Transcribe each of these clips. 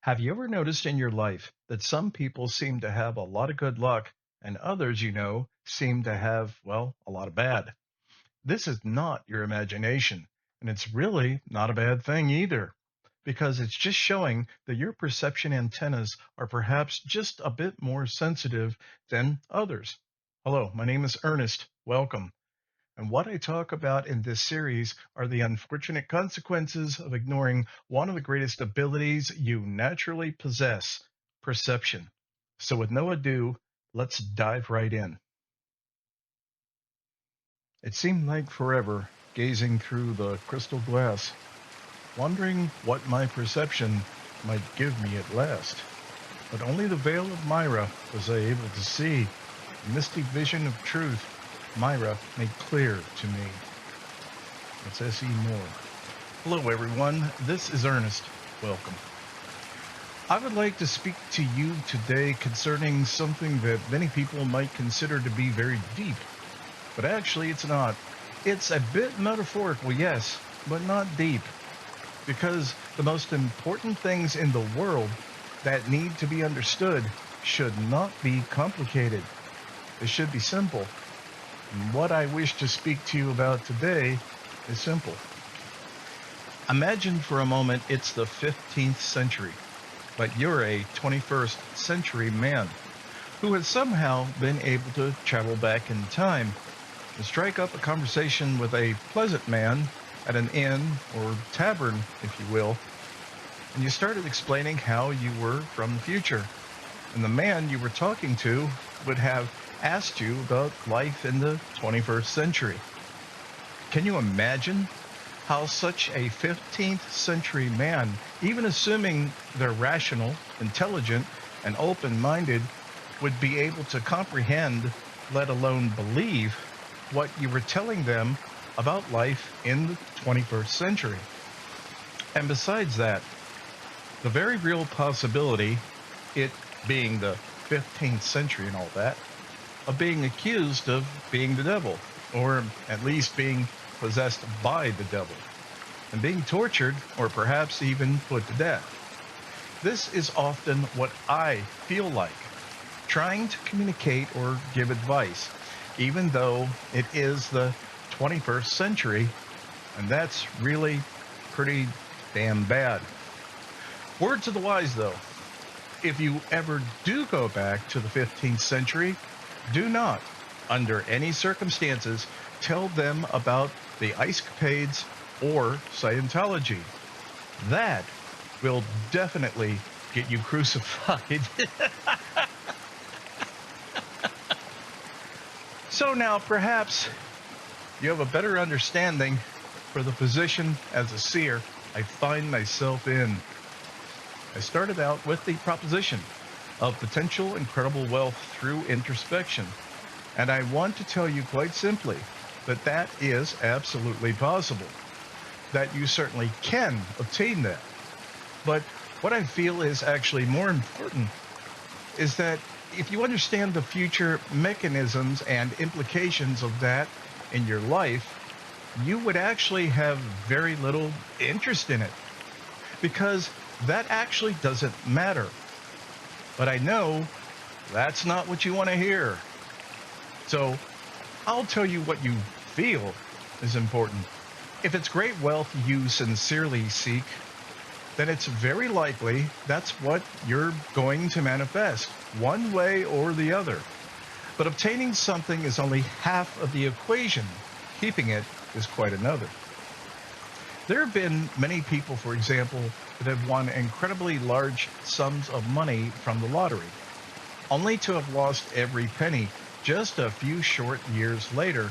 Have you ever noticed in your life that some people seem to have a lot of good luck and others, seem to have, well, a lot of bad? This is not your imagination, and it's really not a bad thing either, because it's just showing that your perception antennas are perhaps just a bit more sensitive than others. Hello, my name is Ernest. Welcome. And what I talk about in this series are the unfortunate consequences of ignoring one of the greatest abilities you naturally possess, perception. So, with no ado, let's dive right in. It seemed like forever gazing through the crystal glass, wondering what my perception might give me at last. But only the veil of Myra was I able to see, the misty vision of truth Myra made clear to me. Let's SE more. Hello, everyone. This is Ernest. Welcome. I would like to speak to you today concerning something that many people might consider to be very deep, but actually it's not. It's a bit metaphorical, yes, but not deep, because the most important things in the world that need to be understood should not be complicated. It should be simple. And what I wish to speak to you about today is simple. Imagine for a moment it's the 15th century, but you're a 21st century man who has somehow been able to travel back in time and strike up a conversation with a pleasant man at an inn or tavern, if you will, and you started explaining how you were from the future. And the man you were talking to would have asked you about life in the 21st century. Can you imagine how such a 15th century man, even assuming they're rational, intelligent, and open-minded, would be able to comprehend, let alone believe, what you were telling them about life in the 21st century? And besides that, the very real possibility, it being the 15th century and all that, of being accused of being the devil, or at least being possessed by the devil, and being tortured, or perhaps even put to death. This is often what I feel like, trying to communicate or give advice, even though it is the 21st century, and that's really pretty damn bad. Word to the wise, though. If you ever do go back to the 15th century, do not, under any circumstances, tell them about the ice capades or Scientology. That will definitely get you crucified. So now perhaps you have a better understanding for the position as a seer I find myself in. I started out with the proposition of potential incredible wealth through introspection. And I want to tell you quite simply that that is absolutely possible, that you certainly can obtain that. But what I feel is actually more important is that if you understand the future mechanisms and implications of that in your life, you would actually have very little interest in it, because that actually doesn't matter. But I know that's not what you want to hear. So I'll tell you what you feel is important. If it's great wealth you sincerely seek, then it's very likely that's what you're going to manifest, one way or the other. But obtaining something is only half of the equation. Keeping it is quite another. There have been many people, for example, that have won incredibly large sums of money from the lottery, only to have lost every penny just a few short years later,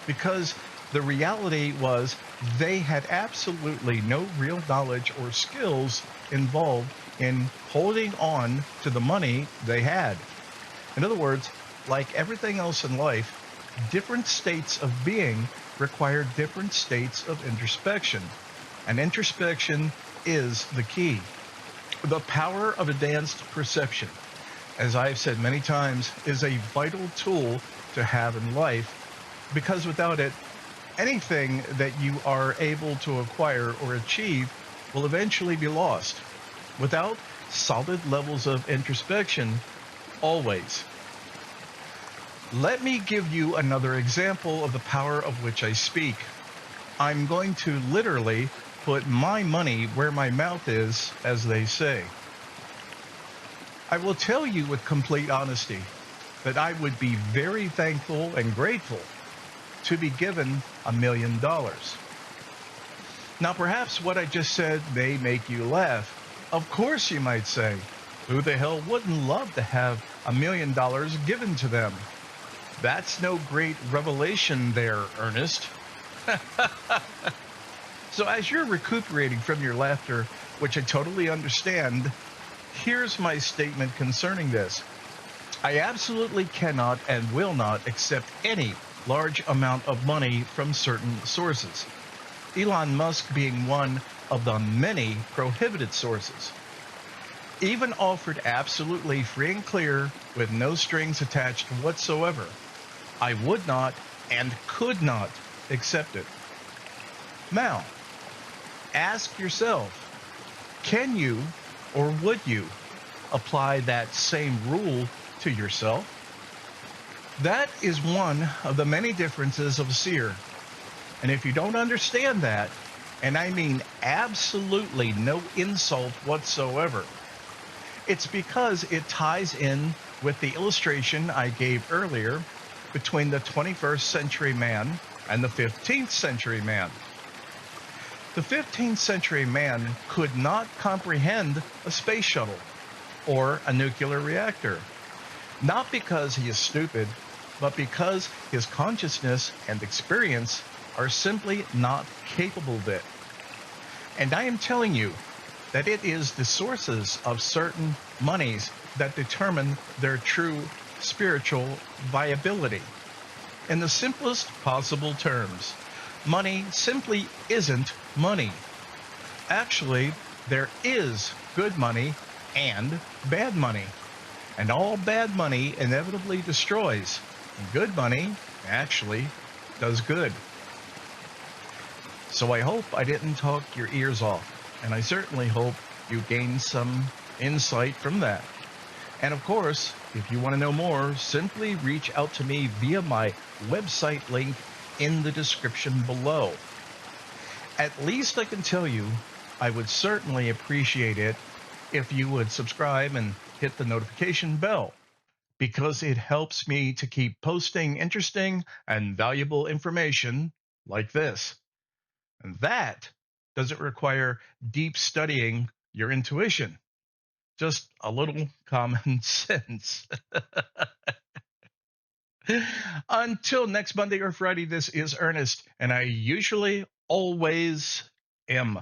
because the reality was they had absolutely no real knowledge or skills involved in holding on to the money they had. In other words, like everything else in life, different states of being require different states of introspection. And introspection is the key. The power of advanced perception, as I've said many times, is a vital tool to have in life, because without it, anything that you are able to acquire or achieve will eventually be lost. without solid levels of introspection, always. Let me give you another example of the power of which I speak. I'm going to literally put my money where my mouth is, as they say. I will tell you with complete honesty that I would be very thankful and grateful to be given $1 million. Now, perhaps what I just said may make you laugh. Of course, you might say, who the hell wouldn't love to have $1 million given to them? That's no great revelation there, Ernest. So as you're recuperating from your laughter, which I totally understand, here's my statement concerning this. I absolutely cannot and will not accept any large amount of money from certain sources, Elon Musk being one of the many prohibited sources. Even offered absolutely free and clear with no strings attached whatsoever, I would not and could not accept it. Now, ask yourself, can you or would you apply that same rule to yourself? That is one of the many differences of Seer. And if you don't understand that, and I mean absolutely no insult whatsoever, it's because it ties in with the illustration I gave earlier between the 21st century man and the 15th century man. The 15th century man could not comprehend a space shuttle or a nuclear reactor, not because he is stupid, but because his consciousness and experience are simply not capable of it. And I am telling you that it is the sources of certain monies that determine their true spiritual viability. In the simplest possible terms, money simply isn't money. Actually, there is good money and bad money. And all bad money inevitably destroys. And good money actually does good. So I hope I didn't talk your ears off. And I certainly hope you gained some insight from that. And of course, if you want to know more, simply reach out to me via my website link in the description below. At least I can tell you, I would certainly appreciate it if you would subscribe and hit the notification bell, because it helps me to keep posting interesting and valuable information like this. And that doesn't require deep studying your intuition, just a little common sense. Until next Monday or Friday, this is Ernest, and I usually always am.